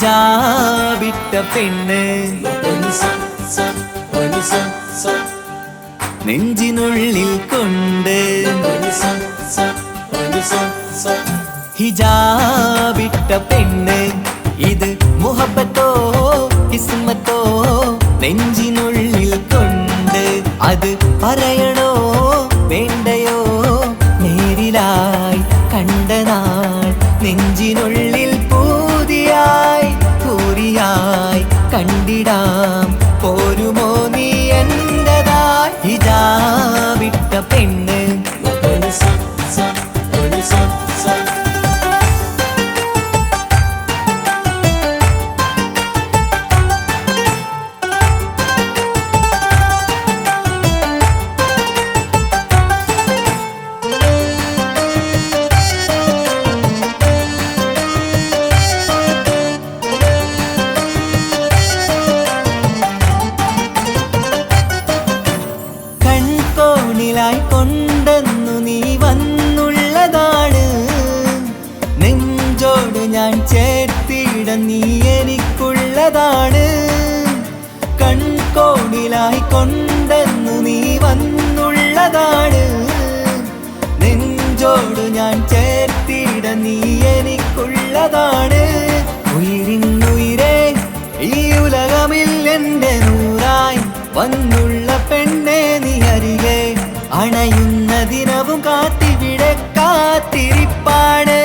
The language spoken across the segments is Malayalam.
ഹിജാബിട്ട പെണ്ണ് നെഞ്ചിനുള്ളിൽ കൊണ്ട് ഹിജാബിട്ട പെണ്ണ് ഇത് മുഹബത്തോ കിസ്മത്തോ നെഞ്ചിനുള്ളിൽ കൊണ്ട് അത് പറയണോ വേണ്ടയോ നേരിലായി കണ്ട നാൾ നെഞ്ചിനുള്ളിൽ പൂതിയായി പൂരിയായി കണ്ടിടാം പോരുമോ നീ എന്റതായി ഹിജാബിട്ട പെണ്ണ് കൊണ്ടെന്നു നീ വന്നുള്ളതാണ് നെഞ്ചോട് ഞാൻ ചേർത്തിട നീ എനിക്കുള്ളതാണ് കൺകോണിലായി കൊണ്ടെന്നു നീ വന്നുള്ളതാണ് നെഞ്ചോട് ഞാൻ ചേർത്തിട നീ എനിക്കുള്ളതാണ് ഉയിരിന്നുയിരേ ഈ ഉലകമിൽ എന്റെ നൂറായി വന്നുള്ള പെണ്ണെ നീ അരികെ അണയുന്ന ദിനവും കാത്തിവിടെ കാത്തിരിപ്പാണ്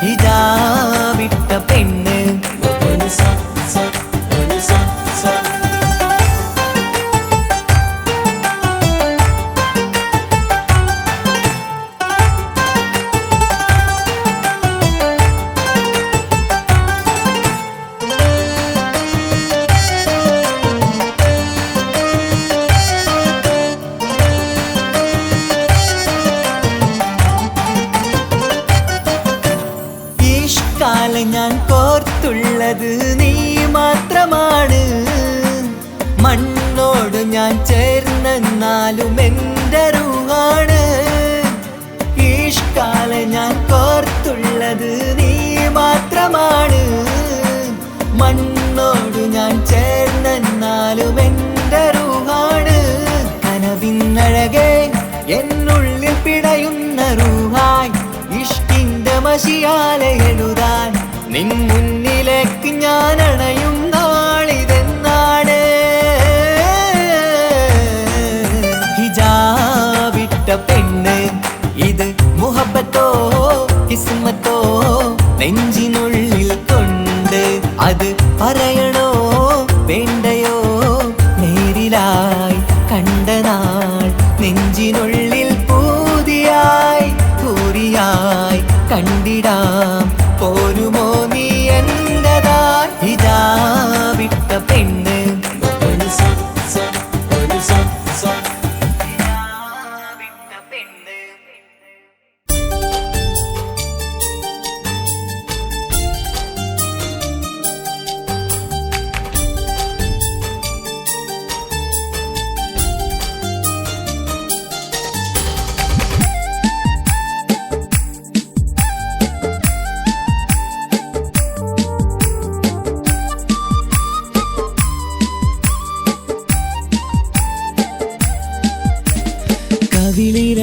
ഹിജാബിട്ട പെണ്ണ് ഞാൻ കോർത്തുള്ളത് നീ മാത്രമാണ് മണ്ണോട് ഞാൻ ചേർന്നെന്നാലും എൻ്റെ റൂഹാണ് ഈഷ്കാലെ ഞാൻ കോർത്തുള്ളത് നീ മാത്രമാണ് മണ്ണോട് ഞാൻ ചേർന്നെന്നാലും എൻ്റെ റൂഹാണ് കനവിന്നഴകെ എന്നുള്ളിൽ പിടയുന്ന റൂഹായി ഇഷ്കിന്റെ മഷിയാലെ എഴുതാൻ നിൻ മുന്നിലേക്ക് ഞാൻ അണയും നാളിതെന്നാണ് ഹിജാബിട്ട പെണ്ണ് ഇത് മുഹബത്തോ കിസ്മത്തോ നെഞ്ചിനുള്ളിൽ കൊണ്ട് അത് പറയണോ വേണ്ടയോ നേരിലായി കണ്ട നാൾ നെഞ്ചിനുള്ളിൽ പൂതിയായി പൂരിയായി കണ്ടിടാം പോരുമോ നീ എന്റതായി ഹിജാബിട്ട പെണ്ണ്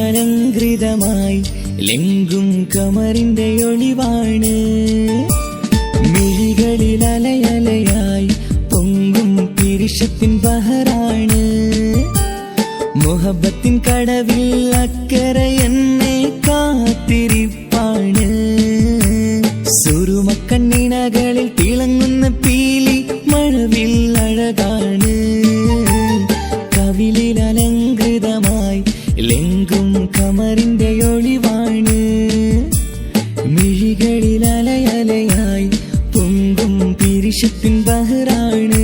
കവിളിലലങ്കൃതമായി ലെങ്കും കമറിന്റെ ഒളിവാണ് മിഴികളിൽ അലയലയായി പൊങ്കും പിരിശത്തിൻ ബഹറാണ് മുഹബത്തിൻ കടവിൽ അക്കരെ എന്നെ കാത്തിരിപ്പാണ് സുറുമക്കണ്ണിണകളിൽ തിളങ്ങുന്ന പീലി മഴവിൽ അഴകാണ് കവിളിൽ അലങ്കൃതമായി ലെങ്കും കമറിന്റെ ഒളിവാണ് മിഴികളിൽ അലയലയായി പൊങ്കും പിരിശത്തിൻ ബഹറാണ്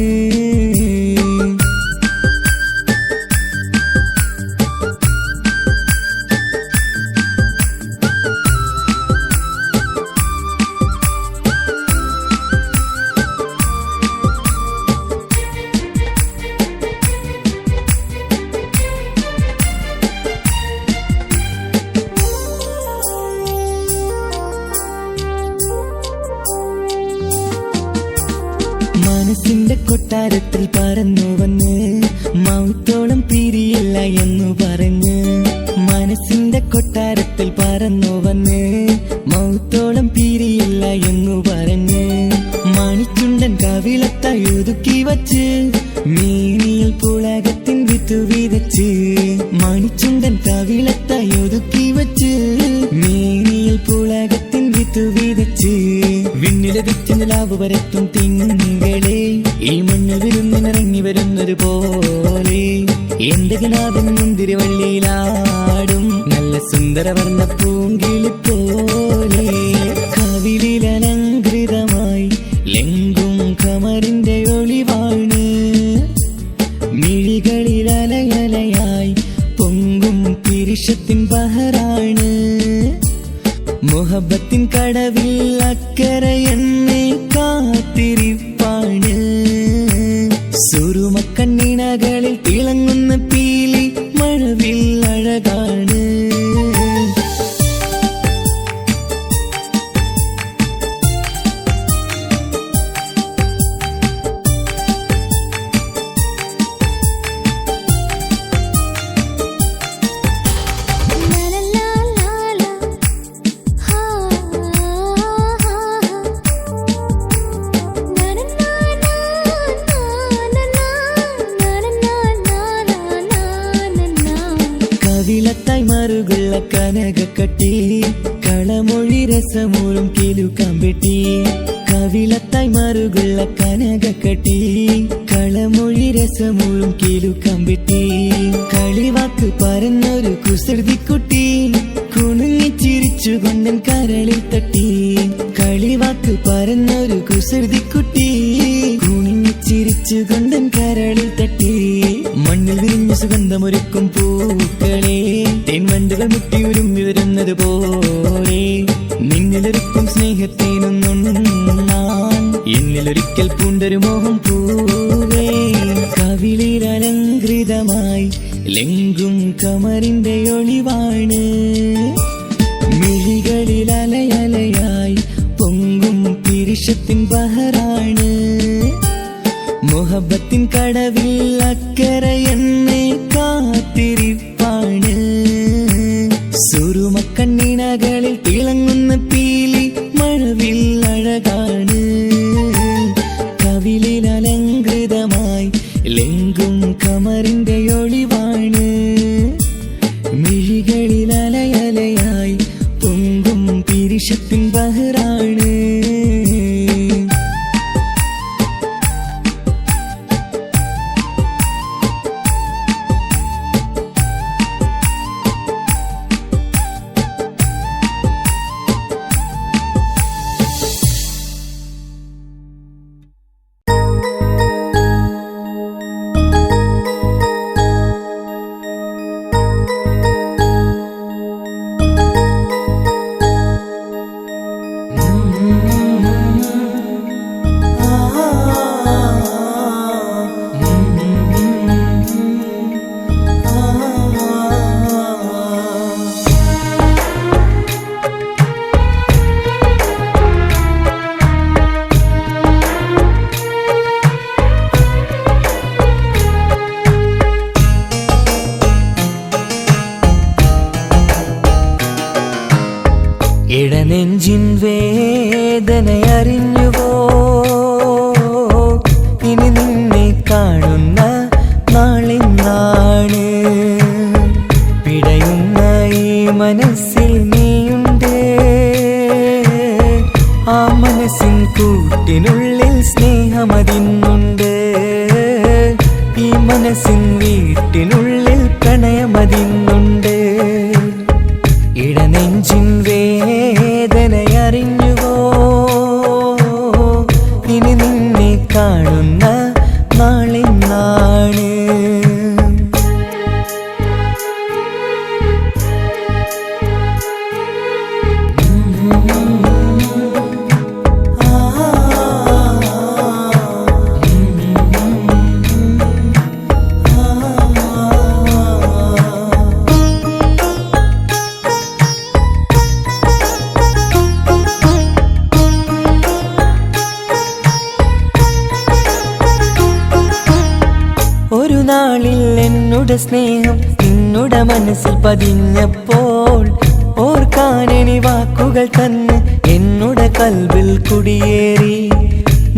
മനസ്സിന്റെ കൊട്ടാരത്തിൽ പറന്നു വന്ന് മൗത്തോളം പിരിയില്ല എന്നു പറഞ്ഞ്. മനസ്സിന്റെ കൊട്ടാരത്തിൽ പറന്നു വന്ന് മൗത്തോളം പിരിയില്ല എന്നു പറഞ്ഞ്. മണിച്ചുണ്ടൻ കവിളത്തായി ഒതുക്കി വച്ച് മേനിയിൽ പുളകത്തിൻ വിത്തു വിതച്ച്. മണിച്ചുണ്ടൻ കവിളത്തായി ഒതുക്കി വച്ച് മേനിയിൽ പുളകത്തിൻ വിത്തു വിതച്ച്. വിണ്ണിലതിച്ച് നിലാവ് വരത്തും തിങ്കളെ ഈ മണ്ണിൽ വിരുന്നിനിറങ്ങി വരുന്നത് പോലെ. എന്റെ കിനാവിൻ മുന്തിരിവള്ളിയിലാടും നല്ല സുന്ദരവർണ്ണ പൂങ്കിളി പോലെ. കവിളിലലങ്കൃതമായി ലെങ്കും കമറിന്റെ ഒളിവാണ്. മിഴികളിലലയലയായി പൊങ്കും പിരിശത്തിൻ ബഹറാണ്. മുഹബത്തിൻ കടവിൽ അക്കരെ എന്നെ കാത്തിരിപ്പാണ്. സുറുമക്കണ്ണിണകളിൽ തിളങ്ങുന്ന പീലി മഴവിൽ അഴകാണ്. കവിളത്തായി മറുകുള്ള കനകക്കട്ടി കളമൊഴി രസമൂറും കിലുക്കാമ്പെട്ടി. കവിളത്തായി മറുകുള്ള കനകക്കട്ടി കളമൊഴി രസമൂറും കിലുക്കാമ്പെട്ടി. കളിവാക്ക് പറഞ്ഞൊരു കുസൃതിക്കുട്ടി കുണുങ്ങിച്ചിരിച്ചുകൊണ്ടൻ കരളിൽ തട്ടി. കളിവാക്ക് പറഞ്ഞൊരു കുസൃതിക്കുട്ടി കുണുങ്ങിച്ചിരിച്ചുകൊണ്ടൻ കരളിൽ തട്ടി. മണ്ണിൽ വിരിഞ്ഞ സുഗന്ധമൊരുക്കും പൂക്കളെ തേൻവണ്ടുകൾ മുട്ടിയുരുമ്മി വരുന്നത് പോലെ. നിന്നിലൊരുക്കും സ്നേഹത്തേനൊന്നുണ്ണാൻ എന്നിലൊരിക്കൽ പൂണ്ടൊരു മോഹം പൂവേ. കവിളിലലങ്കൃതമായി ലെങ്കും കമറിന്റെ ഒളിവാണ്. മിഴികളിലലയലയായി പൊങ്കും പിരിശത്തിൻ ബഹറാണ്. മുഹബത്തിൻ കടവിൽ അക്കരെ എന്നെ കാത്തിരിപ്പാണ്. സുറുമക്കണ്ണിണകളിൽ തിളങ്ങുന്ന പീലി മഴവിൽ അഴകാണ്. കവിളിലലങ്കൃതമായി ലെങ്കും കമറിന്റെ ഒളിവാണ്. മിഴികളിലലയലയായി പൊങ്കും പിരിശത്തിൻ ബഹറാണ്. ഇടനെഞ്ചിൻ വേദനയറിഞ്ഞുവോ ഇനി നിന്നെ കാണുന്ന നാളിന്നാണ്. പിടയുന്ന ഈ മനസ്സിൽ നീയുണ്ട്. ആ മനസ്സിൻ കൂട്ടിനുള്ളിൽ സ്നേഹമതിന്നുണ്ട്. ഈ മനസ്സിൻ വീട്ടിനുള്ളിൽ പ്രണയമതിന്നുണ്ട്. ഇടനെഞ്ചിൻ വേദനയറിഞ്ഞുവോ ഇനി നിന്നെ കാണുന്ന നാളിന്നാണ്. നിന്നുടെ സ്നേഹം നിന്നുടെ മനസ്സിൽ പതിഞ്ഞപ്പോൾ ഓർക്കാനെനി വാക്കുകൾ തന്നെ എന്നുടെ കൽബിൽ കുടിയേറി.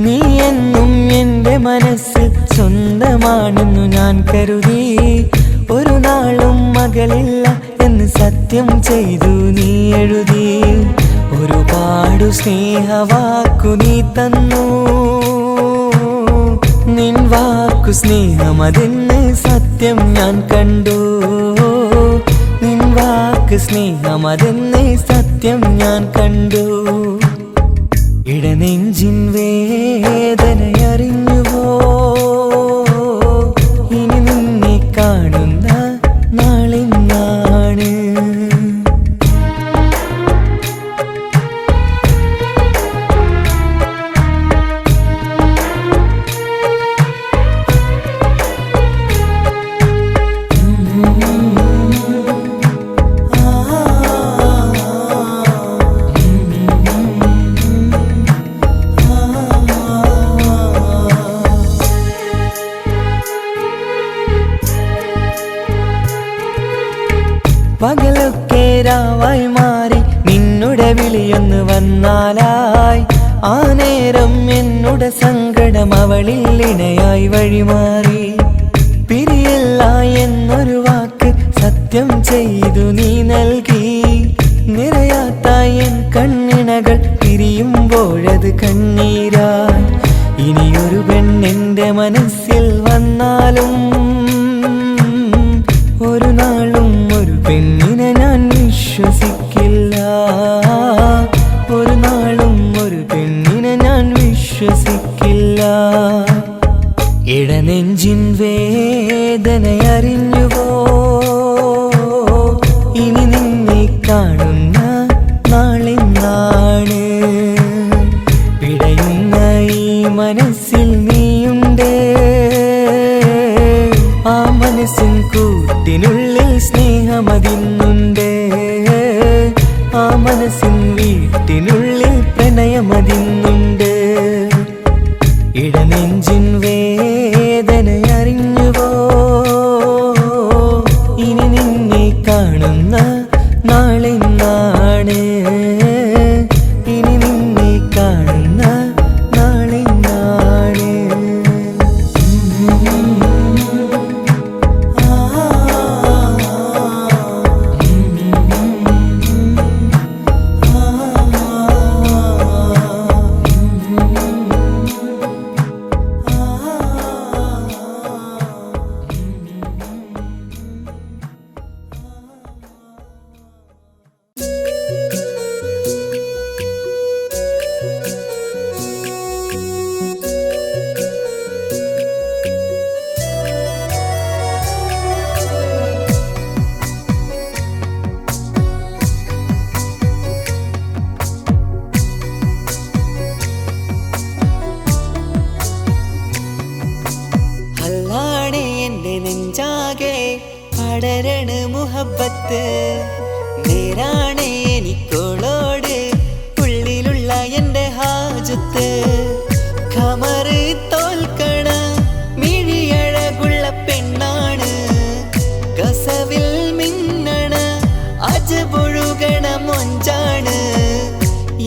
നീ എന്നും എൻ്റെ മനസ്സിൽ സ്വന്തമാണെന്നു ഞാൻ കരുതി. ഒരു നാളും മകളില്ല എന്ന് സത്യം ചെയ്തു നീ എഴുതി. ഒരുപാടു സ്നേഹവാക്കു നീ തന്നു. നിൻ വാക്കു സ്നേഹമതെന്ന് സത്യം ഞാൻ കണ്ടു. നിൻ വാക്ക് സ്നേഹമതെന്ന് സത്യം ഞാൻ കണ്ടു. ഇടനെഞ്ചിൻ വേദനയറിഞ്ഞുവോ? ഇനി നിന്നെ കാണുന്ന നാളിന്നാണ്. പകലൊക്കെ രാവായി മാറി നിന്നുടെ വിളിയൊന്ന് വന്നാലായി. ആ നേരം എന്നുടെ സങ്കടം അവളിൽ ഇണയായി വഴിമാറി. പിരിയല്ല എന്നൊരു വാക്ക് സത്യം ചെയ്തു നീ നൽകി. നിറയാത്ത എൻ കണ്ണിണകൾ പിരിയുമ്പോഴത് കണ്ണീരായി. ഇനിയൊരു പെണ്ണെന്റെ മനസ്സിൽ വന്നാലും ഒരു നാളും ഒരു പെണ്ണിനെ ഞാൻ വിശ്വസിക്കില്ല. ഒരു നാളും ഒരു പെണ്ണിനെ ഞാൻ വിശ്വസിക്കില്ല. ഇടനെഞ്ചിൻ വേദനയറിഞ്ഞുവോ? ഇനി നിന്നെ കാണുന്ന നാളിന്നാണ്. പിടയുന്ന ഈ മനസ്സിൽ നീയുണ്ട്. ആ മനസ്സിൻ കൂട്ടിനുള്ളിൽ സ്നേഹമതിന്നുണ്ട്. ആ മനസ്സിൻ വീട്ടിനുള്ളിൽ പ്രണയമതിന്നുണ്ട്. ഇടനെഞ്ചിൻ വേദനയറിഞ്ഞുവോ? ഇനി നിന്നെ കാണുന്ന നാളിന്നാണ്. ഇനി നിന്നെ കാണുന്ന നാളിന്നാണ്. നെഞ്ചാകെ പടരണ മുഹബത്ത്. നേരാണ് എനിക്കോളോട് ഉള്ളിലുള്ള എൻ്റെ ഹാജത്ത്. ഖമറ് തോൽക്കണ മിഴിയഴകുള്ള പെണ്ണാണ്. കസവിൽ മിന്നണ അജപൊഴുകണ മൊഞ്ചാണ്.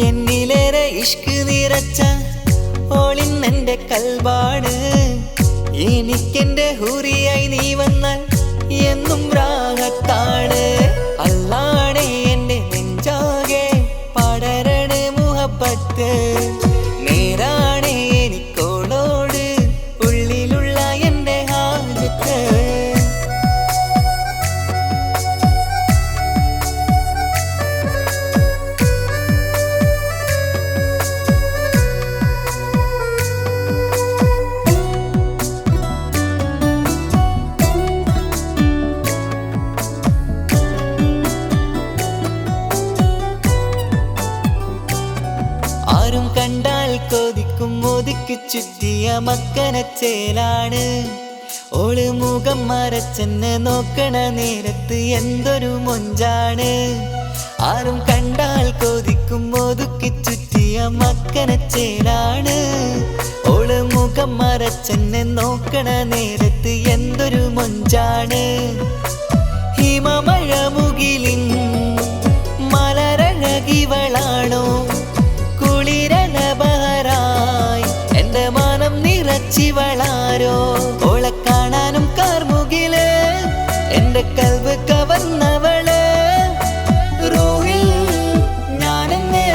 എന്നിലേറെ ഇഷ്ക് നിറച്ച ഓളിന്നെൻ്റെ കൽബാണ്. എനിക്കെന്റെ ഹൂറിയായി നീ വന്നാൽ എന്നും രാഹത്താണ്. അല്ലാണേ എൻ്റെ നെഞ്ചാകെ പടരണ മുഹബത്ത്. നേരാണേ എനിക്കോളോട് ഉള്ളിലുള്ള എൻ്റെ ഹാജത്ത്. ആരും കണ്ടാൽ കൊതിക്കും ഒതുക്കി ചുറ്റിയ മക്കനച്ചേലാണ്. ഓള് മുഖം മറച്ചെന്നെ നോക്കണ നേരത്ത് എന്തൊരു മൊഞ്ചാണ്. ആരും കണ്ടാൽ കൊതിക്കും ഒതുക്കി ചുറ്റിയ മക്കനച്ചേലാണ്. ഓള് മുഖം മറച്ചെന്നെ നോക്കണ നേരത്ത് എന്തൊരു മൊഞ്ചാണ്. ഹിമമഴ മുകിലിൻ മലരഴകിവളാണോ കുളിരല ബഹറായി എന്റെ മാനം നിറച്ചിവളാരോ. ഓളെ കാണാനും കാർമുകില് എന്റെ കൽവ് കവർന്നവള്. റൂഹിൽ ഞാനെന്നെ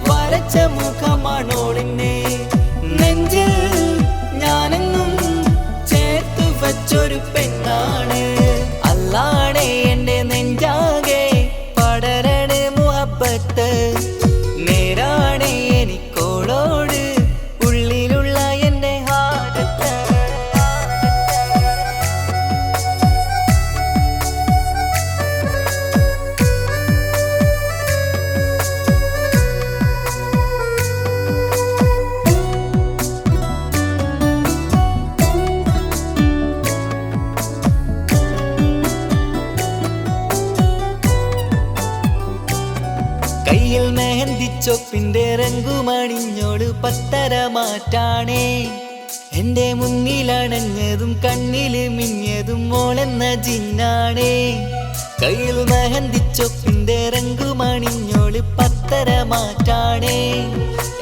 വരച്ച മുഖമാണോളിന്നെ നെഞ്ചിൽ ഞാനെന്നും ചേർത്തു വച്ചൊരു പെണ്ണാണ്. അല്ലാണേ എന്റെ നെഞ്ചാകെ പടരണ മുഹബത്ത്. നേരാണേ എനിക്കോളോട് ഉള്ളിലുള്ള എന്റെ ഹാജത്ത്. കയ്യിൽ മെഹന്തിച്ചൊപ്പിന്റെ രംഗുമണിഞ്ഞോട് പത്തര മാറ്റാണേ. എന്റെ മുന്നിലണഞ്ഞതും കണ്ണില് മിഞ്ഞതും മോളെന്ന ജിന്നാണേ. കയ്യിൽ മെഹന്തിച്ചൊപ്പിന്റെ രംഗുമണിഞ്ഞോട് പത്തര മാറ്റാണേ.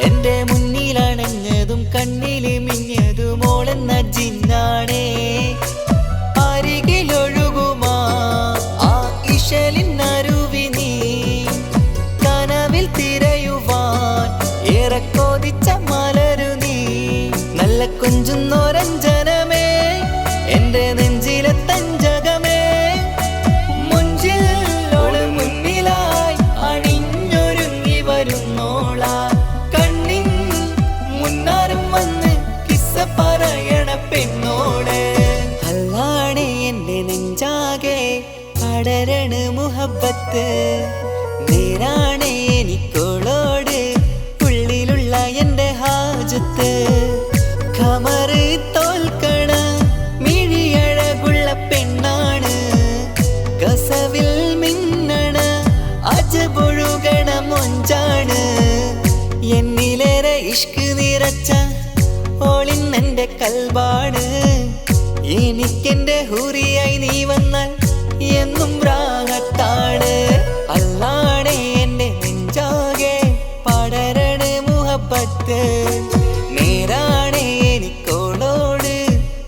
എന്റെ മുന്നിലണഞ്ഞതും കണ്ണില് മിഞ്ഞതും മോളെന്ന ജിന്നാണേ. അരികിലൊഴുകുമാ ആ ഇശലിനരുവി നീ കനവിൽ തിരയുവാൻ ഏറെ കൊതിച്ച മലരു നീ. നല്ല കൊഞ്ചുന്നോരഞ്ജനമേ എന്റെ നെഞ്ചിലെ തഞ്ചകമേ. മുഞ്ചിൽ ഓള് മുന്നിലായി അണിഞ്ഞൊരുങ്ങി വരുന്നോള. കണ്ണിൻ മുന്നാരും വന്ന് കിസ്സ പറയണ പെണ്ണോള്. അല്ലാണേ എന്റെ നെഞ്ചാകെ പടരണ മുഹബത്ത്. നേരാണേ എനിക്കോളോട് ഉള്ളിലുള്ള എന്റെ ഹാജത്ത്. ഖമറ് തോൽക്കണ മിഴിയഴകുള്ള പെണ്ണാണ്. കസവിൽ മിന്നണ അജബൊഴുകണ മൊഞ്ചാണ്. എന്നിലേറെ ഇഷ്ക് നിറച്ച ഓളിന്നെന്റെ കൽബാണ്. എനിക്കെന്റെ ഹുറിയായി നീ വന്നാൽ എന്നും രാഗത്താണ്. അല്ലാണേ എന്റെ നെഞ്ചാകെ പടരണ മുഹബത്ത്. നേരാണേ എനിക്കോളോട്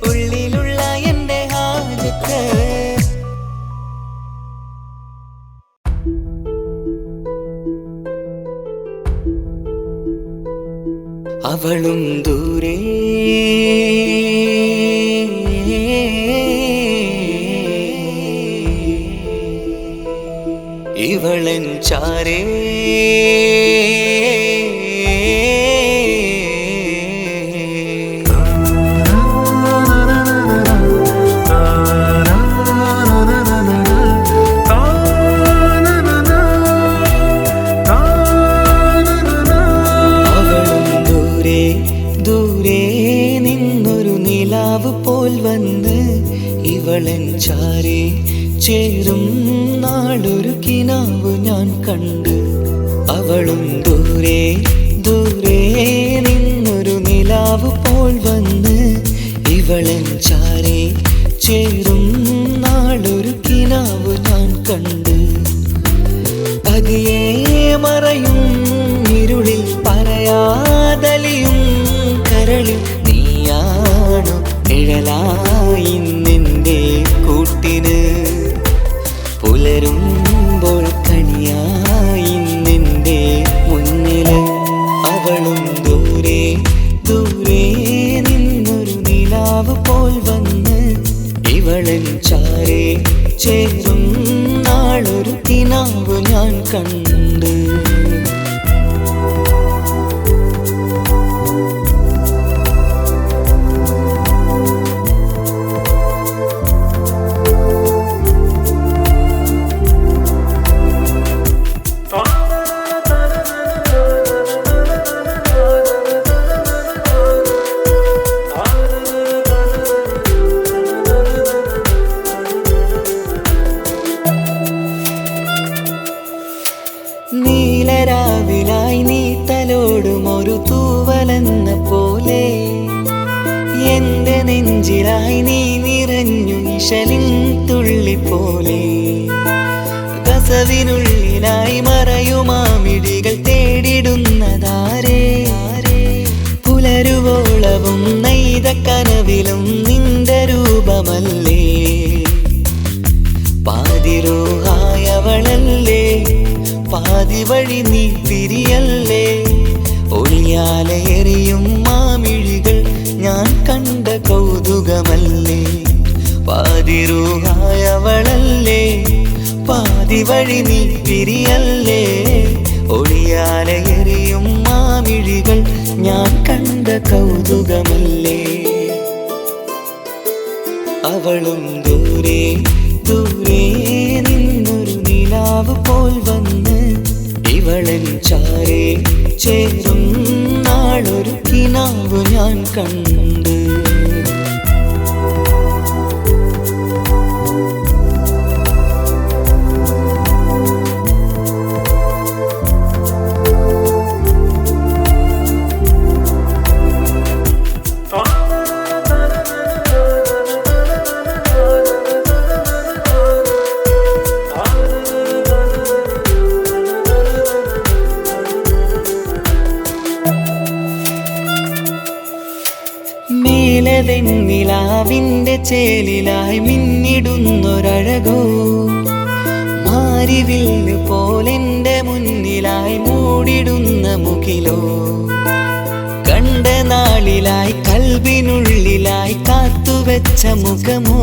ഉള്ളിലുള്ള എന്റെ ഹാജത്ത്. അവളും ദൂരെ ഇവളൻ ചാരേ. അവളും ദൂരെ ദൂരെ നിന്നൊരു നിലാവ് പോൽ വന്ന് ഇവളൻ ചാരേ ചേരും നാളൊരു കിനാവ് ഞാൻ കണ്ട്. അവളും ദൂരെ ദൂരെ നിന്നൊരു നിലാവ് പോൽ വന്ന് ഇവളൻ ചാരേ ചേരും നാളൊരു കിനാവ് ഞാൻ കണ്ട്. പതിയെ മറയും ഇരുളിൽ പറയാതലിയും കരളിൽ നീയാണു നിഴലായി നിന്റെ കൂട്ടിന്. പുലരുമ്പോൾ കണിയായി നിന്റെ മുന്നില്. അവളും ദൂരെ ദൂരെ നിന്നൊരു നിലാവ് പോൽ വന്ന് ഇവളൻ ചാരേ ചേരും നാളൊരു കിനാവ് ഞാൻ കണ്ട്. കണ്ണിലായി നീ നിറഞ്ഞു ഇശലിൻ തുള്ളി പോലെ കസവിനുള്ളിലായി മറയുമാമിടികൾ തേടിടുന്നതാരേ പുലരുവോളവും നെയ്ത കനവിലും നിന്റെ രൂപമല്ലേ പാതിരൂഹായവളല്ലേ പാതി വഴി നീ തിരിയല്ലേ ഒളിയാലെ എറിയും മാമിഴികൾ ഞാൻ കണ്ട കൗതുകമല്ലേ പാതിരൂഹായവളല്ലേ പാതി വഴി നീ തിരിയല്ലേ ഒളിയാലെ എറിയും മാമിഴികൾ ഞാൻ കണ്ട കൗതുകമല്ലേ അവളും ദൂരെ ദൂരെ നിന്നൊരു നിലാവ് പോൽ വന്ന് ഇവളൻ ചാരേ ചേരും നാളൊരു കിനാവ് ഞാൻ കണ്ട് നിലാവിന്റെ ചേലിലായി മിന്നിടുന്നൊരഴകോ മാരിവില്ല് പോലെന്റെ മുന്നിലായി മൂടിടുന്ന മുകിലോ കണ്ട നാളിലായി കൽബിനുള്ളിലായി കാത്തുവെച്ച മുഖമോ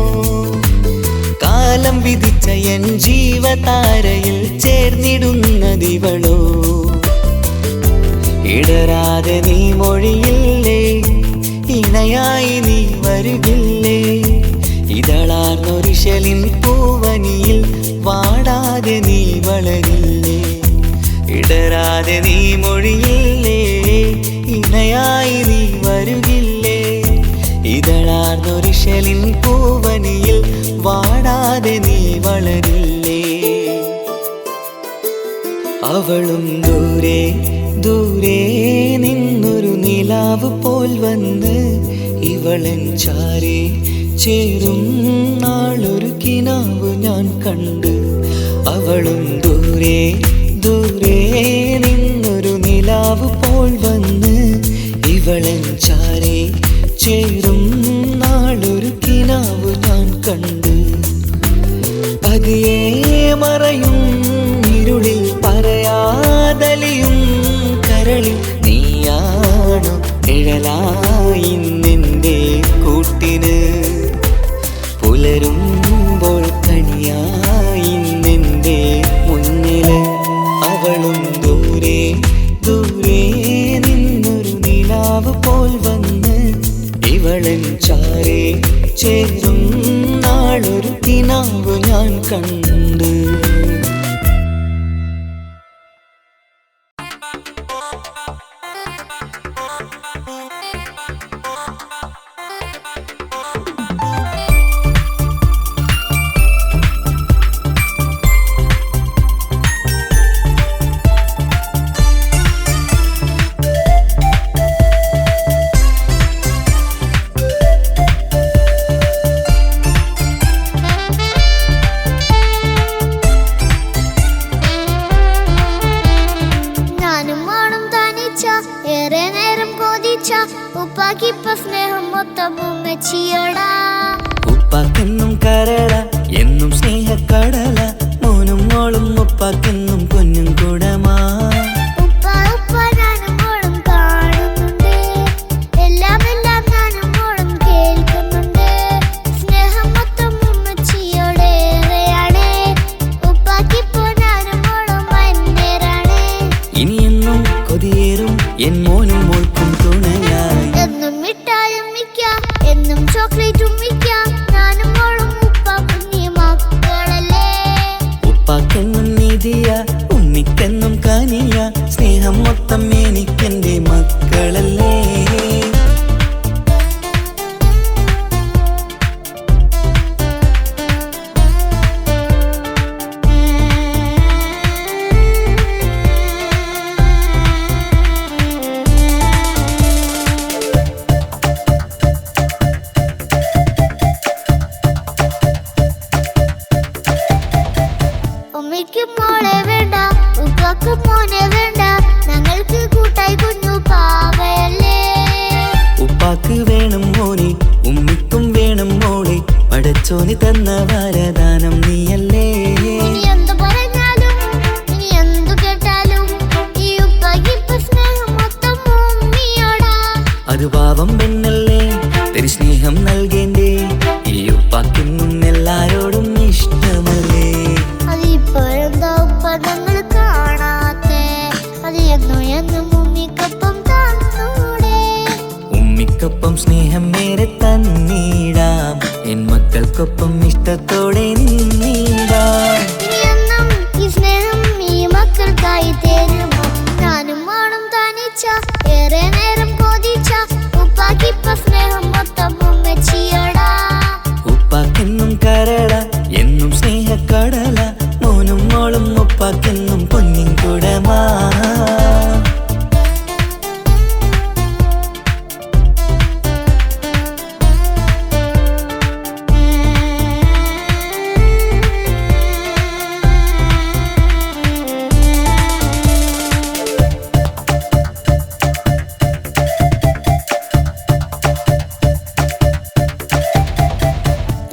കാലം വിധിച്ച എൻ ജീവതാരയിൽ ചേർന്നിടുന്നതിവളോ ഇടരാതെ നീ മൊഴിയില്ലേ ഇണയായി നീ വരുകില്ലേ ഇതളാർന്നൊരിശലിൻ പൂവനിയിൽ വാടാതെ നീ വളരില്ലേ ഇടരാതെ നീ മൊഴിയില്ലേ ഇണയായി നീ വരുകില്ലേ ഇതളാർന്നൊരിശലിൻ പൂവനിയിൽ വാടാതെ നീ വളരില്ലേ അവളും ദൂരെ ദൂരെ നിന്നൊരു നിലാവ് പോൽ വന്ന് ഇവളൻ ചാരേ ചേരും നാളൊരു കിനാവ് ഞാൻ കണ്ട് അവളും ദൂരെ ദൂരെ നിന്നൊരു നിലാവ് പോൽ വന്ന് ഇവളൻ ചാരേ ചേരും നാളൊരു കിനാവ് ഞാൻ കണ്ട് പതിയെ മറയും ഇരുളിൽ പറയാതലിയും കരളിൽ നീയാണു നിഴലായി നിന്റെ കൂട്ടിന് പുലരുമ്പോൾ കണിയായി നിന്റെ മുന്നില് അവളും ദൂരെ ദൂരെ നിന്നൊരു നിലാവ് പോൽ വന്ന് ഇവളൻ ചാരേ ചേരും നാളൊരു കിനാവ് ഞാൻ കണ്ട് ഉപ്പാക്കെന്നും കരള എന്നും സ്നേഹക്കടല മോനും മോളും ഉപ്പാക്കെന്നും പൊന്നും കുടമാ ഇനിയെന്നും കൊതിയേറും എൻ മോനും മോൾക്കും തുണയായി എന്നും മിഠായും മിക്കാം എന്നും ചോക്ലേറ്റും മിക്കാം ഞാനും മോളും ഉപ്പാക്കും മക്കളല്ലേ ഉപ്പാക്കെന്നും നീതിയ ഉണ്ണിക്കെന്നും കാനിയ സ്നേഹം മൊത്തം എനിക്കെന്റെ മക്കളല്ലേ അത് പാവം പെണ്ണല്ലേ, തരി സ്നേഹം നൽകേണ്ടേ. ഈ ഉപ്പാക്കിന്നും എല്ലാരോടും ഇഷ്ടമല്ലേ. അതിപ്പോഴെന്താ ഉപ്പ ഞങ്ങൾ കാണാത്തെ? അത് എന്നും എന്നും ഉമ്മിക്കൊപ്പം തന്നൂടെ? ഉമ്മിക്കൊപ്പം സ്നേഹം നേരെ തന്നീടാം, എൻ മക്കൾക്കൊപ്പം ഇഷ്ടത്തോടെ നിന്നീടാം. ഇനിയെന്നും ഈ സ്നേഹം ഈ മക്കൾക്കായി തരുമോ? ഞാനും മോളും തനിച്ച ഏറെ നേരം കൊതിച്ച ഉപ്പാക്കിപ്പ സ്നേഹം മൊത്തം ഉമ്മച്ചിയടാ. ഉപ്പാക്കെന്നും കരള എന്നും സ്നേഹക്കടല, മോനും മോളും ഉപ്പാക്കെന്നും പൊന്നിൻ കുടമാ.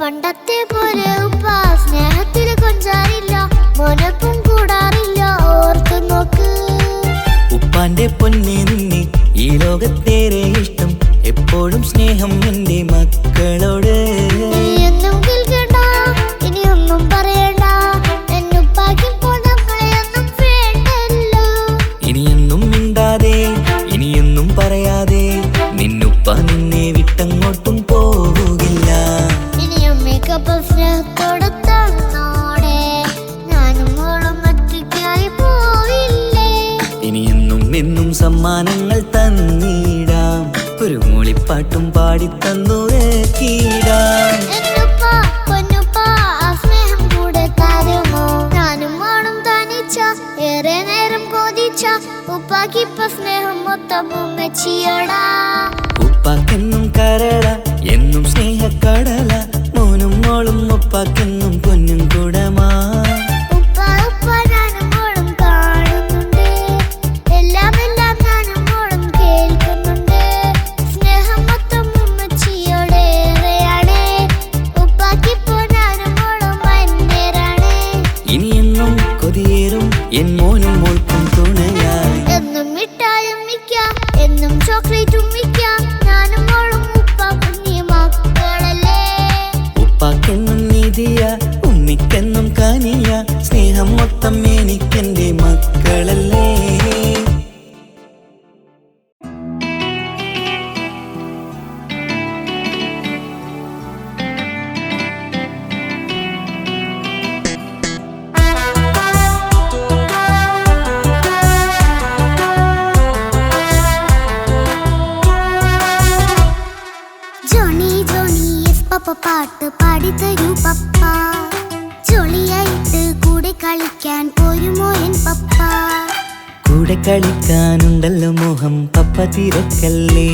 പണ്ടത്തെ പോലെ ഉപ്പ സ്നേഹത്തിൽ കൊഞ്ചാറില്ല, മോനൊപ്പം കൂടാറില്ല, ഓർത്തു നോക്ക്. ഉപ്പാന്റെ പൊന്നെ നിന്നെ ഈ ലോകത്തേറെ ഇഷ്ടം, എപ്പോഴും സ്നേഹം എന്റെ മക്കളോട്. ഇനിയൊന്നും കേൾക്കണ്ട, ഇനിയൊന്നും പറയണ്ട, എന്നുപ്പാക്കിപ്പോൾ നമ്മളെയൊന്നും വേണ്ടല്ലോ. ഇനിയൊന്നും മിണ്ടാതെ ഇനിയൊന്നും പറയാതെ നിന്നുപ്പ നിന്നെ വിട്ടങ്ങോട്ടും പോവുകില്ല. ഇനിയും മേക്കപ്പ് സ്നേഹത്തോടെ തന്നോടെ, ഞാനും മോളും ഒറ്റയ്ക്കായി പോവില്ലേ. ഇനിയെന്നും എന്നും സമ്മാനങ്ങൾ തന്നീടാം, ഒരു മൂളിപ്പാട്ടും പാടിത്തന്നുറക്കിടാം. എന്നുപ്പ പൊന്നുപ്പ ആ സ്നേഹം കൂടെ തരുമോ? ഞാനും മോളും തനിച്ച ഏറെ നേരം കൊതിച്ച ഉപ്പാക്കിപ്പ സ്നേഹം മൊത്തം ഉമ്മച്ചിയടാ. ഉപ്പാക്കെന്നും കരള എന്നും സ്നേഹക്കടല, മോനും മോളും ഉപ്പാക്കെന്നും പൊന്നും കുടമാ. ഉപ്പ ഉപ്പ ഞാനും മോളും കാണുന്നുണ്ട്, എല്ലാം എല്ലാം ഞാനും മോളും കേൾക്കുന്നുണ്ട്. സ്നേഹം മൊത്തം ഉമ്മച്ചിയോടേറെയാണ്, ഉപ്പാക്കിപ്പോ ഞാനും മോളും അന്യരാണ്. ഇനിയെന്നും കൊതിയേറും എൻ മോനും മോൾക്കും തുണയായി. എന്നും മിഠായും മിക്കാം, എന്നും ചോക്ലേറ്റും മിക്കാം, ഞാനും മോളും ഉപ്പ കുഞ്ഞി മക്കളല്ലേ. ഉപ്പാക്കെന്നും നീതിയ ഉമ്മിക്കെന്നും കാനിയ, സ്നേഹം മൊത്തം എനിക്കെന്റെ മക്കളല്ലേ. ജോണി ജോണി യെസ് പപ്പ പാട്ട് പാടിത്തരൂ പപ്പ, ജോളിയായിട്ട് കൂടെ കളിക്കാൻ പോരുമോ എൻ പപ്പ? കൂടെ കളിക്കാനുണ്ടല്ലോ മോഹം, പപ്പ തിരക്കല്ലേ.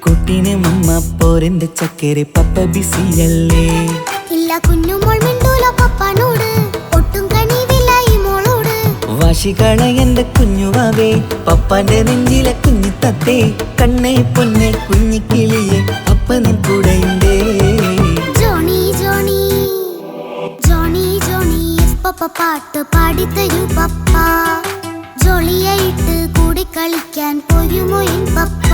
കുട്ടീനെ മമ്മ പോരെന്റെ ചക്കരെ, പപ്പ ബിസിയല്ലേ. ഇല്ല കുഞ്ഞുമോൾ മിണ്ടൂല പപ്പനോട്, ഒട്ടും കണിവില്ല ഈ മോളോട്. വാശികള എന്റെ കുഞ്ഞുവാവേ, പപ്പാന്റെ നെഞ്ചിലെ കുഞ്ഞിത്തത്തേ, കണ്ണേ പൊന്നെ കുഞ്ഞിക്കിളിയെ, പപ്പ നിൻ കൂടെയുണ്ടേ. Johnny Johnny Johnny Johnny yes papa പാട്ട് പാടിത്തരൂ പപ്പ, ജോളിയായിട്ട് കൂടെ കളിക്കാൻ പോരുമോ എൻ പപ്പ?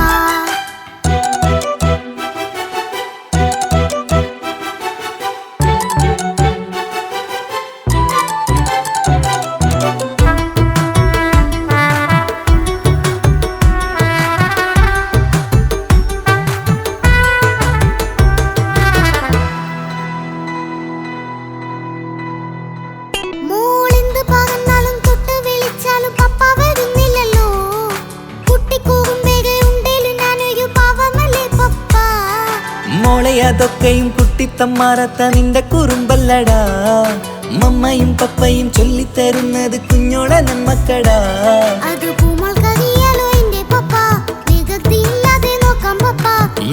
മോളെന്ത് പറഞ്ഞാലും തൊട്ട് വിളിച്ചാലും പപ്പ വരുന്നില്ലല്ലോ. കുട്ടിക്കൂകും വേഗം ഉണ്ടേലും ഞാനൊരു പാവമല്ലേ പപ്പ. മോളെ അതൊക്കെയും കുട്ടിത്തമ്മാറത്ത നിന്റെ കുറുമ്പല്ലടാ, മമ്മയും പപ്പയും ചൊല്ലിത്തരുന്നത് കുഞ്ഞോളെ നമ്മക്കടാ. അത് പൂമോൾക്കറിയാലോ എന്റെ പപ്പ, വികൃതിയില്ലാതെ നോക്കാം പപ്പ.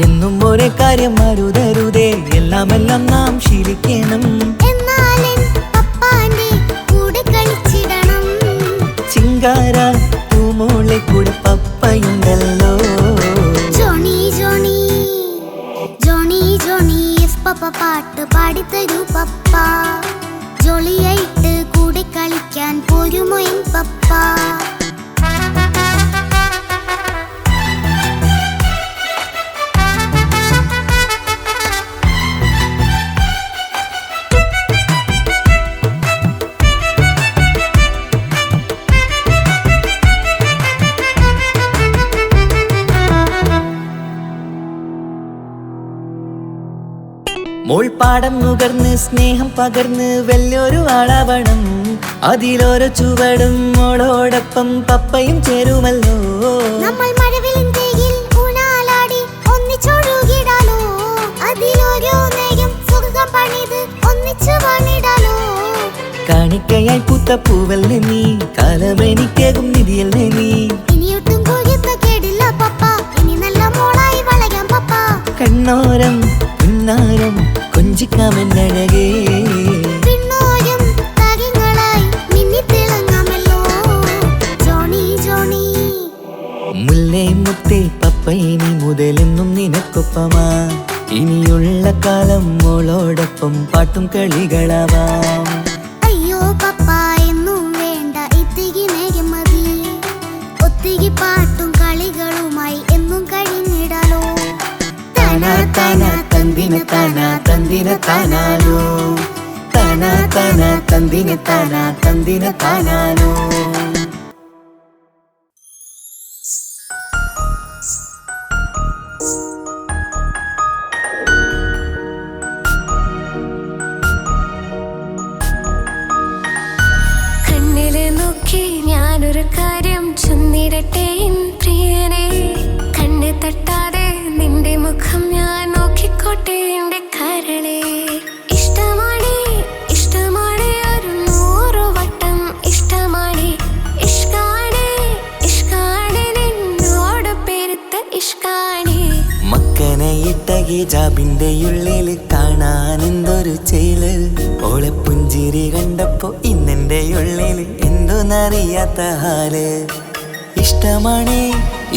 എന്നും ഒരേ കാര്യം അരുതരുതേ, എല്ലാം എല്ലാം നാം ശീലിക്കണം. എന്നാലെൻ പപ്പാന്റെ കൂടെ കളിച്ചിടണം. ചിങ്കാര പൂമോളെ കൂടെ പപ്പയുണ്ടല്ലോ. Johnny Johnny Johnny Johnny yes papa പാട്ട് പാടിത്തരൂ പപ്പ, ജോളിയായിട്ട് കൂടെ കളിക്കാൻ പോരുമോ എൻ പപ്പ? മോൾപ്പാടം നുകർന്ന് സ്നേഹം പകർന്ന് വലിയൊരു ആളാവണം. അതിലോരോ ചുവടും മോളോടൊപ്പം പപ്പയും ചേരുമല്ലോ. നമ്മൾ മഴവിലിൻ ഊനാലാടി ഒന്നിച്ചൊഴുകിടാലോ. അതിലോരോ നേയം സുഖം പണിത് ഒന്നിച്ചു വാണിടാലോ. കാണിക്കയായി പൂത്ത പൂവല്ലേ നീ, കാലമെനിക്കേകും നിധിയല്ലേ നീ. ഇനിയൊട്ടും കൊയ്യുന്ന കേടില്ല പപ്പ, ഇനി നല്ല മോളായി വളയാം പപ്പ. കണ്ണോരം പിന്നാരം കൊഞ്ചിക്കാമെന്നഴകേ, പിന്നോരം താരങ്ങളായി മിന്നിത്തിളങ്ങാമല്ലോ. ജോണി ജോണി മുല്ലേ മുത്തേ പപ്പ ഇനി മുതലെന്നും നിനക്കൊപ്പമാ. ഇനിയുള്ള കാലം മോളോടൊപ്പം പാട്ടും കളികളാവാം. അയ്യോ പപ്പ എന്നും വേണ്ട ഇത്തിരി നേരം മതി. ഒത്തിരി പാട്ടും കളികളുമായി എന്നും കഴിഞ്ഞിടാലോ. താനാ താനാ തന്തിന താനാ തന്തിന താനാനോ, താനാ താനാ തന്തിന താനാ തന്തിന താനാനോ. കണ്ണില് നോക്കി ഞാനൊരു കാര്യം ചൊന്നിടട്ടെ പ്രിയനെ. കണ്ണ് തട്ടാതെ നിന്റെ മുഖം ഞാൻ നോക്കിക്കോട്ടെ എന്റെ കരളെ. ഇഷ്ടമാണ് ഇഷ്ടമാണ് ഒരു 100 വട്ടം ഇഷ്ടമാണ്. ഇഷ്കാണ് ഇഷ്കാണ് നിന്നോട് പെരുത്ത ഇഷ്കാണ്. മക്കനയിട്ട ഹിജാബിന്റെ ഉള്ളില് കാണാൻ എന്തൊരു ചേല്. ഓളെ പുഞ്ചിരി കണ്ടപ്പോ ഇന്നെന്റെ ഉള്ളില് എന്തോന്നറിയാത്ത ഹാല്. ഇഷ്ടമാണ്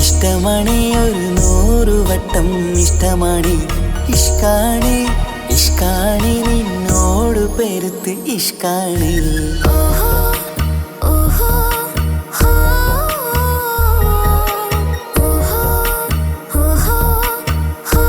ഇഷ്ടമാണ് ഒരു 100 വട്ടം ഇഷ്ടമാണ്. ഇഷ്കാണ് ഇഷ്കാണ് നിന്നോട് പെരുത്ത് ഇഷ്കാണ്. ഓഹോ ഓഹോ ഹോ ഓഹോ ഓഹോ ഹോ.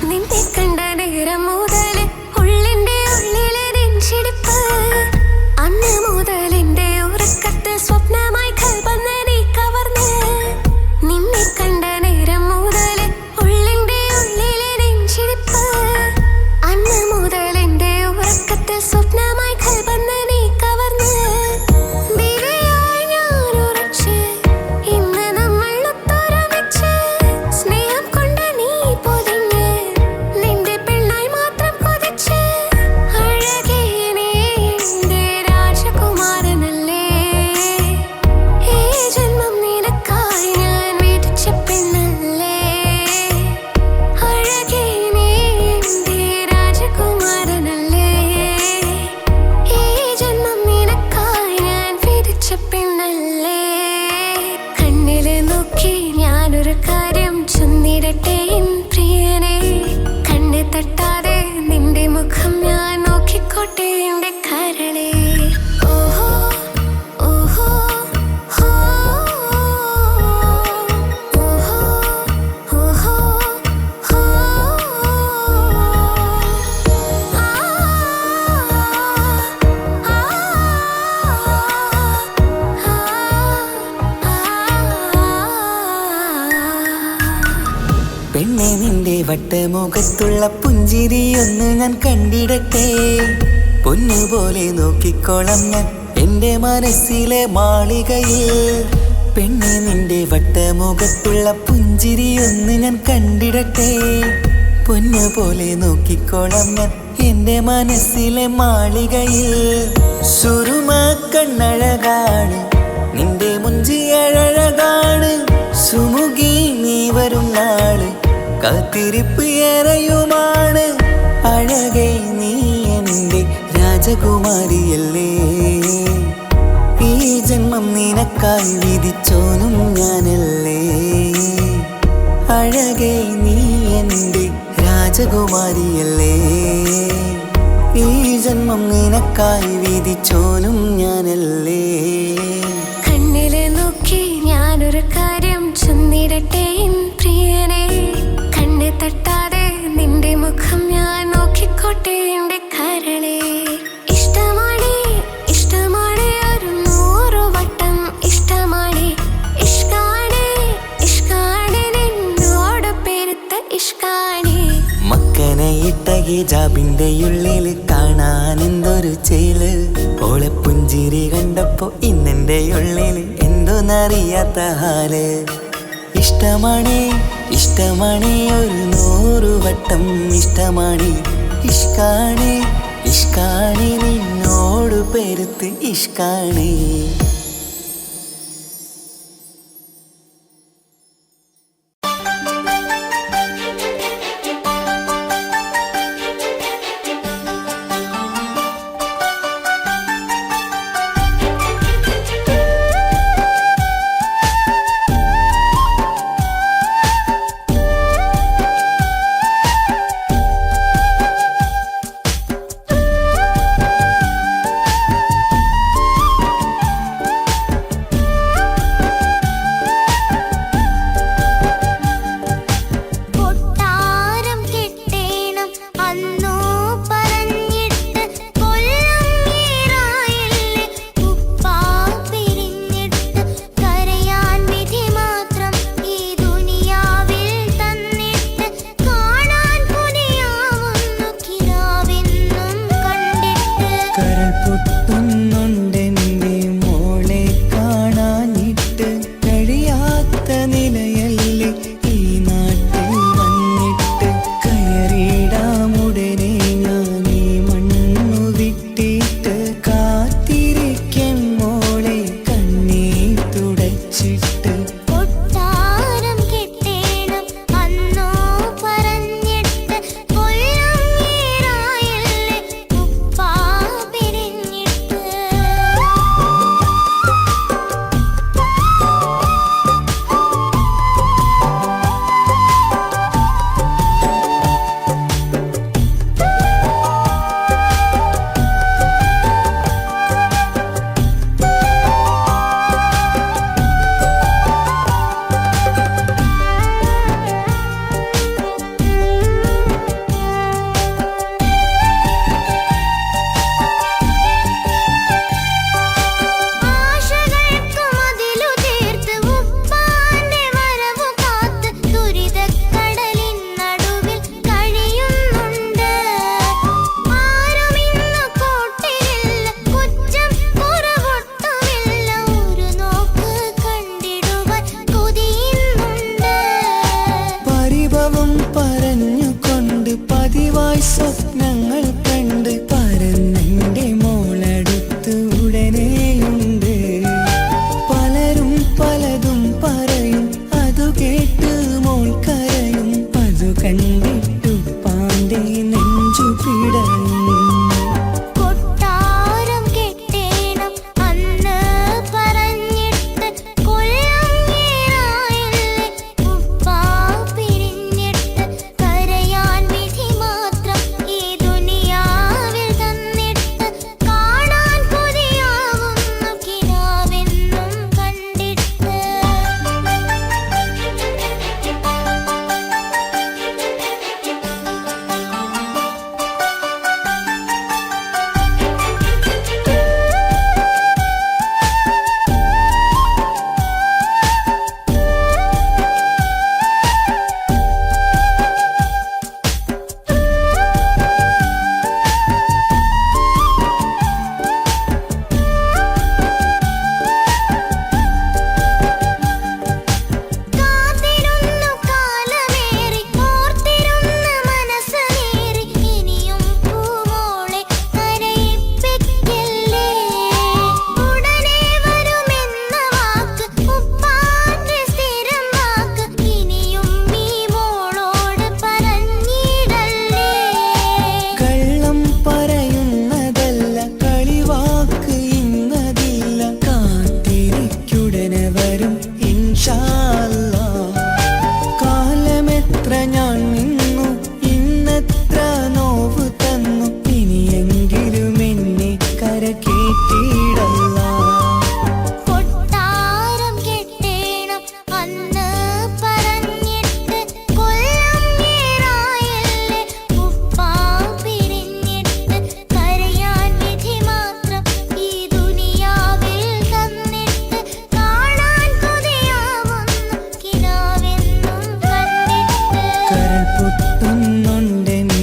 നിന്നെ കണ്ട നേരം മുതല് ഉള്ളിന്റെ ഉള്ളിലെ നെഞ്ചിടിപ്പ്. അന്ന് മുതൽ എന്റെ ഉറക്കത്തിൽ സ്വപ്നമായി കൽപ്പന നീ കവർന്ന്. നിന്നെ കണ്ട നേരം മുതല് ഉള്ളിന്റെ ഉള്ളിലെ നെഞ്ചിടിപ്പ്. അന്ന് മുതൽ എന്റെ ഉറക്കത്തിൽ സ്വപ്നമായി കൽപ്പന നീ കവർന്ന്. ദിവ്യയായി ഞാൻ ഉറച്ച് ഇന്ന് നമ്മൾ ഒത്തൊരുമിച്ച്. സ്നേഹം കൊണ്ട് നീ പൊതിഞ്ഞ് നിന്റെ പെണ്ണായി മാത്രം കൊതിച്ച്. അഴകേ നീ എന്റെ രാജകുമാരനല്ലേ. ഈ ജന്മം നിനക്കായി ഞാൻ വിധിച്ച പെണ്ണല്ലേ. അഴകേ നീ എന്റെ രാജകുമാരനല്ലേ. ഈ ജന്മം നിനക്കായി ഞാൻ വിധിച്ച പെണ്ണല്ലേ. കണ്ണില് നോക്കി ഞാനൊരു കാര്യം ചൊന്നിടട്ടെ പ്രിയനെ. കണ്ണ് തട്ടാതെ നിന്റെ മുഖം ഞാൻ നോക്കിക്കോട്ടെ എന്റെ കരളെ. ഓഹോ ഓഹോ ഹോ ഓഹോ ഓഹോ ഹോ. പെണ്ണെ നിന്റെ വട്ടമുഖത്തുള്ള പുഞ്ചിരിയൊന്ന് ഞാൻ കണ്ടിടട്ടെ. പൊന്നുപോലെ നോക്കിക്കോളാം ഞാൻ എന്റെ മനസ്സിലെ മാളികയിൽ. പെണ്ണെ നിന്റെ വട്ടമുഖത്തുള്ള പുഞ്ചിരിയൊന്ന് ഞാൻ കണ്ടിടട്ടെ. പൊന്നുപോലെ നോക്കിക്കോളാം ഞാൻ എന്റെ മനസ്സിലെ മാളികയിൽ. സുറുമ കണ്ണഴകാണ് നിന്റെ മുഞ്ചിയഴകാണ്. സുമുഖി നീ വരും നാള് കാത്തിരിപ്പ് ഏറെയുമാണ്. അഴകേ നീ എന്റെ രാജകുമാരിയല്ലേ. ഈ ജന്മം നിനക്കായി വിധിച്ചോനും ഞാനല്ലേ. അഴകേ നീ എന്റെ രാജകുമാരിയല്ലേ. ഈ ജന്മം നിനക്കായി വിധിച്ചോനും ഞാനല്ലേ. കണ്ണില് നോക്കി ഞാനൊരു കാര്യം ചൊന്നിടട്ടെ പ്രിയനെ. കണ്ണ് തട്ടാതെ നിന്റെ മുഖം ഞാൻ നോക്കിക്കോട്ടെ എന്റെ കരളെ. ചുക്കനയിട്ട ഹിജാബിന്റെ ഉള്ളില് കാണാൻ എന്തൊരു ചേല്. ഓളെ പുഞ്ചിരി കണ്ടപ്പോ ഇന്നെന്റെ ഉള്ളില് എന്തോന്നറിയാത്ത ഹാല്. ഇഷ്ടമാണ് ഇഷ്ടമാണ് ഒരു 100 വട്ടം ഇഷ്ടമാണ്. ഇഷ്കാണ് ഇഷ്കാണ് നിന്നോട് പെരുത്ത് ഇഷ്കാണ്. സ്വപ്നങ്ങൾ കണ്ട് പരന്നെന്റെ മോളടുത്ത് ഉടനെയുണ്ട്. പലരും പലതും പറയും, അതു കേട്ട് മോൾ കരയും. അതു കണ്ടിട്ടു പാണ്ഡേ നെഞ്ചു പിടയും. പൊട്ടുന്നുണ്ടെന്റെ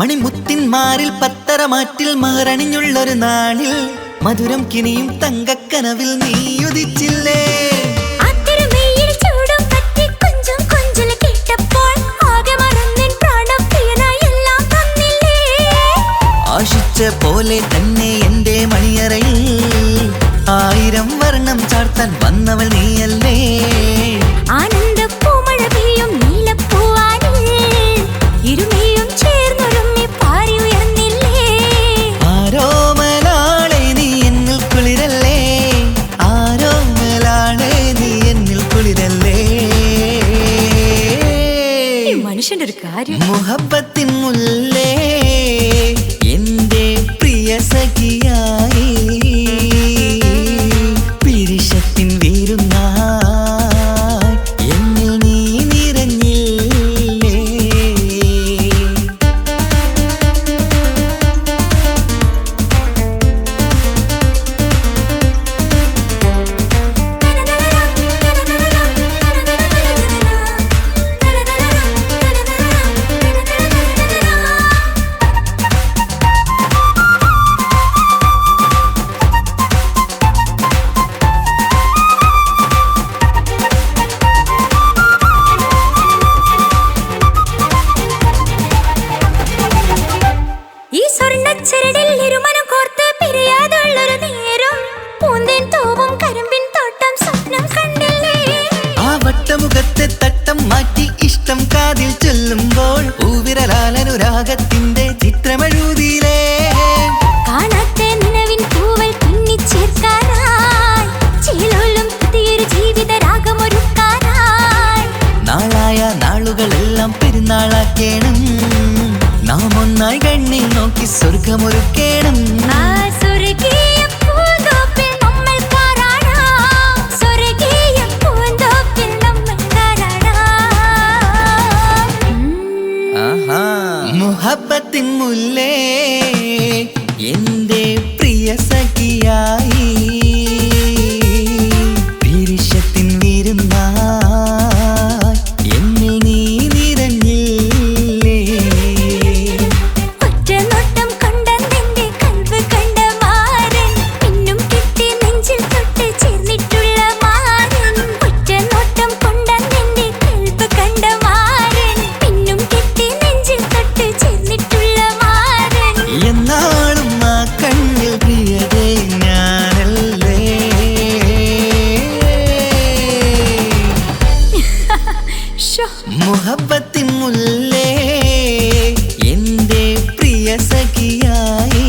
മണിമുത്തിന്മാരിൽ പത്തരമാറ്റിൽ മഹറണിഞ്ഞുള്ളൊരു നാളിൽ മധുരം കിനിയും തങ്കക്കനവിൽ നീ ഉദിച്ചില്ലേ. ആശിച്ച പോലെ തന്നെ എന്റെ മണിയറയിൽ 1000 വർണ്ണം ചാർത്താൻ വന്നവൾ നീയല്ലേ. ആനന്ദപ്പൂമഴ പെയ്യും നീലപ്പൂവാനിൽ ഇരുമയും ചേർന്നൊരുമ്മി പാറി ഉയർന്നില്ലേ. ആരോമലാളെ നീ എന്നിൽ കുളിരല്ലേ, ആരോമലാളെ നീ എന്നിൽ കുളിരല്ലേ. മനുഷ്യന്റെ ഒരു കാര്യം. മുഹബത്തിൻ മുല്ലേ എന്റെ പ്രിയ സഖിയായി പിരിശത്തിൻ വീരുന്നായി എന്നിൽ നീ നിറഞ്ഞില്ലേ. ഈ സ്വർണ്ണച്ചരടിൽ ഇരുമനം കോർത്ത് പിരിയാതുള്ളൊരു നേരം പൂന്തേൻ തൂവും കരിമ്പിൻ തോട്ടം സ്വപ്നം കണ്ടില്ലേ. ആ വട്ടമുഖത്തെ തട്ടം മാറ്റി ഇഷ്ടം കാതിൽ ചൊല്ലുമ്പോൾ പൂവിരലാലനുരാഗത്തിന്റെ ചിത്രമെഴുതിയിലേ. കാണാത്ത നിലവിൻ പൂവൽ പിന്നിച്ചേർക്കാനായി ചിലോലും പുതിയൊരു ജീവിത രാഗമൊരുക്കാനായി. നാളായ നാളുകളെല്ലാം പെരുന്നാളാക്കേണം, നാം ഒന്നായി കണ്ണിൽ നോക്കി സ്വർഗമൊരുക്കേണം. ആ സ്വർഗീയ പൂന്തോപ്പിൽ നമ്മൾ കാറാടാം, സ്വർഗീയ പൂന്തോപ്പിൽ നമ്മൾ കാറാടാം. ആഹാ. മുഹബത്തിൻ മുല്ലേ എന്റെ പ്രിയ സഖിയായി പിരിശത്തിൻ വിരുന്നായി എന്നിൽ നീ നിറഞ്ഞില്ലേ. ഒറ്റ നോട്ടം കൊണ്ടെന്റെ കൽവ് കണ്ട മാരൻ പിന്നും കിട്ടി നെഞ്ചിൽ തൊട്ട് ചേർന്നിട്ടുള്ള മാരൻ. ഒറ്റ നോട്ടം കൊണ്ടെന്റെ കൽവ് കണ്ട മാരൻ പിന്നും കിട്ടി നെഞ്ചിൽ തൊട്ട് ചേർന്നിട്ടുള്ള മാരൻ. എന്നാളും ആ കണ്ണിൽ പ്രിയതേ ഞാനല്ലേ. മുഹബത്തിൻ മുല്ലേ എന്റെ പ്രിയ സഖിയായി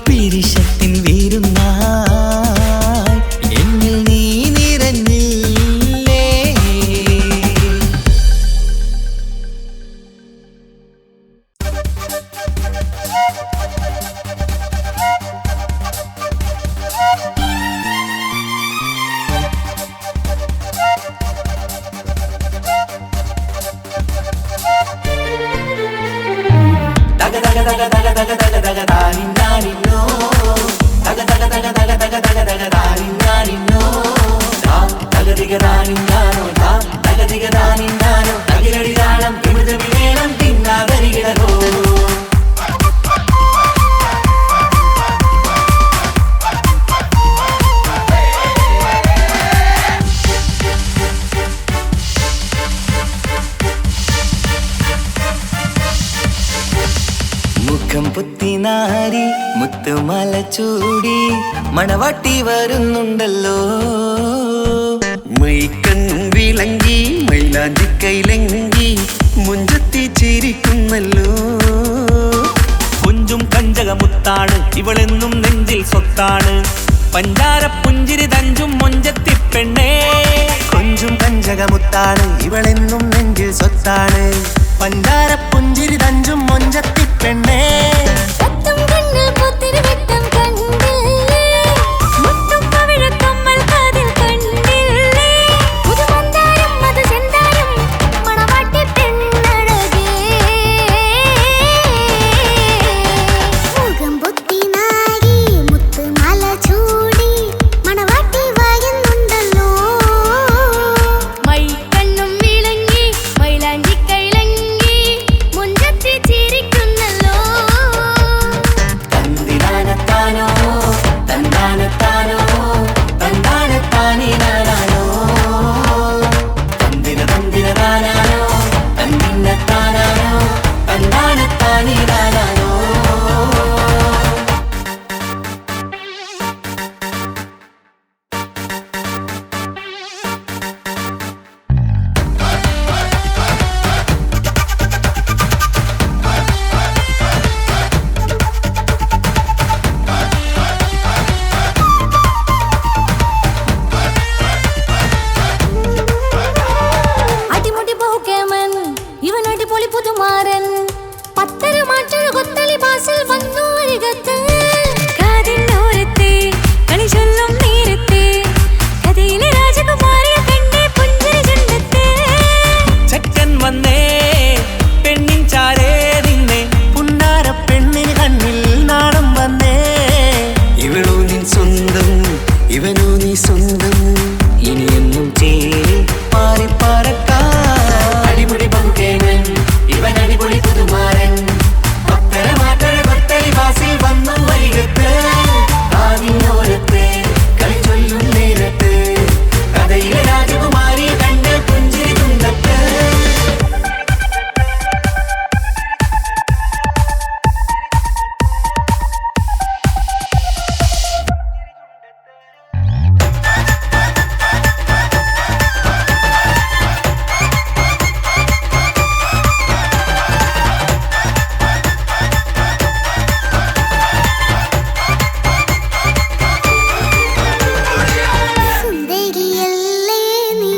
പിരിശത്തിൻ വീരുന്നായി എന്നിൽ നീ നിറഞ്ഞില്ലേ. തക തക തക തക തക തക തക താനിന്നാനിന്നോ, തക തക തക തക തക തക തക താനിന്നാനിന്നോ, തക തിക താനിന്നാനോ, തക തിക താനിന്നാനോ, തകിലടി താളം കിമിതമി വേണം തിന്നാതരികിടനോ. മുഖം പുത്തിനാരി മുത്തുമല ചൂടി മണവാട്ടി വരുന്നുണ്ടല്ലോ. മൈക്കണ്ണും വിളങ്ങി മൈലാഞ്ചി കൈലങ്കി മുഞ്ചത്തി ചിരിക്കുന്നല്ലോ. കുഞ്ചും കഞ്ചകമുത്താണ് ഇവളെന്നും നെഞ്ചിൽ സ്വത്താണ്, പഞ്ചാര പുഞ്ചിരി തഞ്ചും മൊഞ്ചത്തി പെണ്ണേ. കൊഞ്ചും കഞ്ചകമുത്താണ് ഇവളെന്നും നെഞ്ചിൽ സ്വത്താണ്, പഞ്ചാര പുഞ്ചിരി തഞ്ചും മൊഞ്ചത്തി പെണ്ണേ. കത്തും കണ്ണിൽ പുത്തിരി വെട്ടം കണ്ടില്ലേ, മുത്തും പവിഴക്കമ്മൽ കാതിൽ കണ്ടില്ലേ. പുതുമന്ദാരം മധുചന്ദാരം മണവാട്ടി പെണ്ണഴകേ. മുഖം പൊത്തി നാരി മുത്തുമാല ചൂടി മണവാട്ടി വരുന്നുണ്ടല്ലോ. മൈക്കണ്ണും വിളങ്ങി മൈലാഞ്ചി കൈലങ്കി മുഞ്ച ഞാനോ നീ സ്വന്തം ഇനിയെന്നും ചേരി മാറി പറക്കാം അടിമുടി പങ്കുകേനൻ ഇവൻ അടിപൊളി പുതുമാരൻ ഭക്തര മാറ്റഴ ഭക്തരി വാസിൽ വന്നു വരികത്ത് ആവിനോരത്ത് കളി ചൊല്ലും നേരത്ത് കഥയിലെ രാജകുമാരി കണ്ട് പുഞ്ചിരി തുണ്ടത്ത് സുന്ദരിയല്ലേ നീ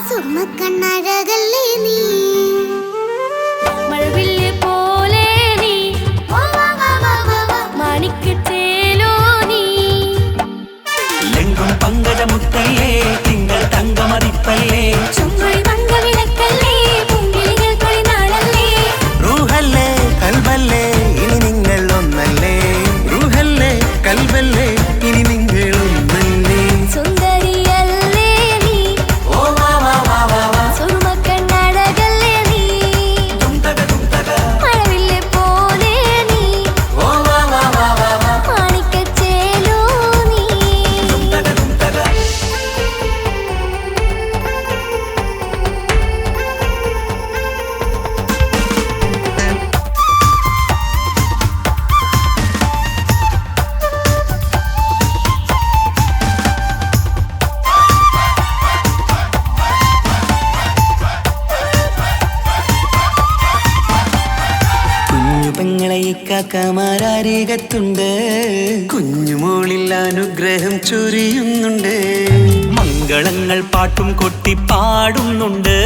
സുർമ്മക്കണ്ണഴകല്ലേ നീ മഴവില്ല് പോലെ നീ മാണിക്കച്ചേലോ നീ എങ്കും പങ്കജമുത്തല്ലേ തിങ്കൾ തങ്കമതിപ്പല്ലേ ചുങ്കുഴി മങ്കവിളക്കല്ലേ പൂങ്കിളികൾ തൊഴിനാളല്ലേ റൂഹല്ലേ കൽബല്ലേ ഇനി നിങ്ങൾ ഒന്നല്ലേ റൂഹല്ലേ കൽബല്ലേ ഇനി നിങ്ങൾ ഒന്നല്ലേ സുന്ദരിയല്ലേ നീ ഓ വാ വാ വാ വാ വാ സുറുമക്കണ്ണഴകല്ലേ നീ മഴവില്ല് പോലെ നീ ഓ വാ വാ വാ വാ വാ മാണിക്കച്ചേലോ നീ കുഞ്ഞു പെങ്ങളെ ഇക്കാക്കമാരാരേകത്തുണ്ട് കുഞ്ഞുമോളിൽ അനുഗ്രഹം ചൊരിയുന്നുണ്ട് മംഗളങ്ങൾ പാട്ടും കൊട്ടി പാടുന്നുണ്ട്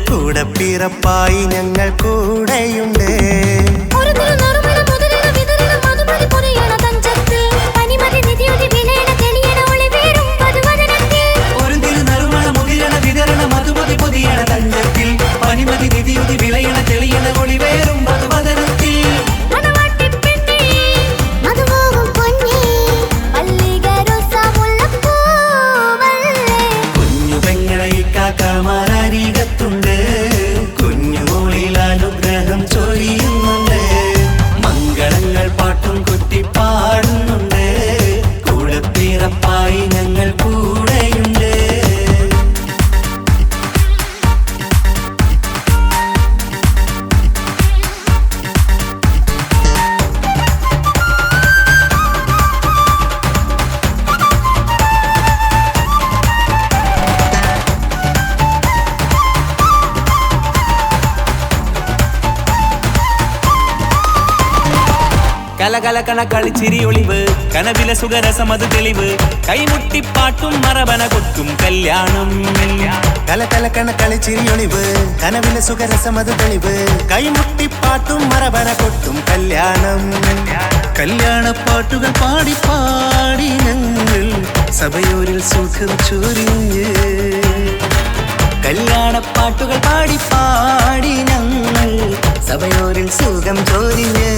കൂടെ പിറപ്പായി ഞങ്ങൾ കൂടെയുണ്ട് ഒരു തിരുനറുമണ മുതലിട വിതറിട മധുമതി പൊതിയണ തഞ്ചത്തിൽ പനിമതി നിധിയുതി വിലയണ തെളിയണ ഒളിവേറും മധുവദനത്തിൽ ഒരു തിരുനറുമണ മുകിരണ വിതരണ മധുമതി പൊതിയണ തഞ്ചത്തിൽ പനിമതി നിധിയുതി വിളയണ തെളിയണ ഒളിവേറും മധുവദനത്തിൽ മണവാട്ടിപ്പെണ്ണേ മധുപോകും പൊന്നേ മല്ലിക റോസ മുല്ലപ്പൂവല്ലേ കുഞ്ഞു പെങ്ങളെ ഇക്കാക്കമാരാരേകത്തുണ്ട് കുഞ്ഞുമോളിൽ അനുഗ്രഹം ചൊരിയുന്നുണ്ട് മംഗളങ്ങൾ പാട്ടും കൊട്ടി പാടുന്നുണ്ട് കൂടെ പിറപ്പായി ഞങ്ങൾ കൂടെയുണ്ട് കലകലകണ കളിച്ചിരി ഒളിവ് കനവില സുഖരസമത് തെളിവ് കൈമുട്ടിപ്പാട്ടും മറവന കൊട്ടും കല്യാണം കലകലക്കണ കളിച്ചിരിയൊളിവ് കനവിലെ സുഖരസമത് തെളിവ് കൈമുട്ടിപ്പാട്ടും മറവന കൊട്ടും കല്യാണം കല്യാണപ്പാട്ടുകൾ പാടി പാടി ഞങ്ങൾ സഭയോരിൽ സുഖം ചൊരിഞ്ഞ് കല്യാണപ്പാട്ടുകൾ പാടി പാടി ഞങ്ങൾ സഭയോരിൽ സുഖം ചൊരിഞ്ഞ്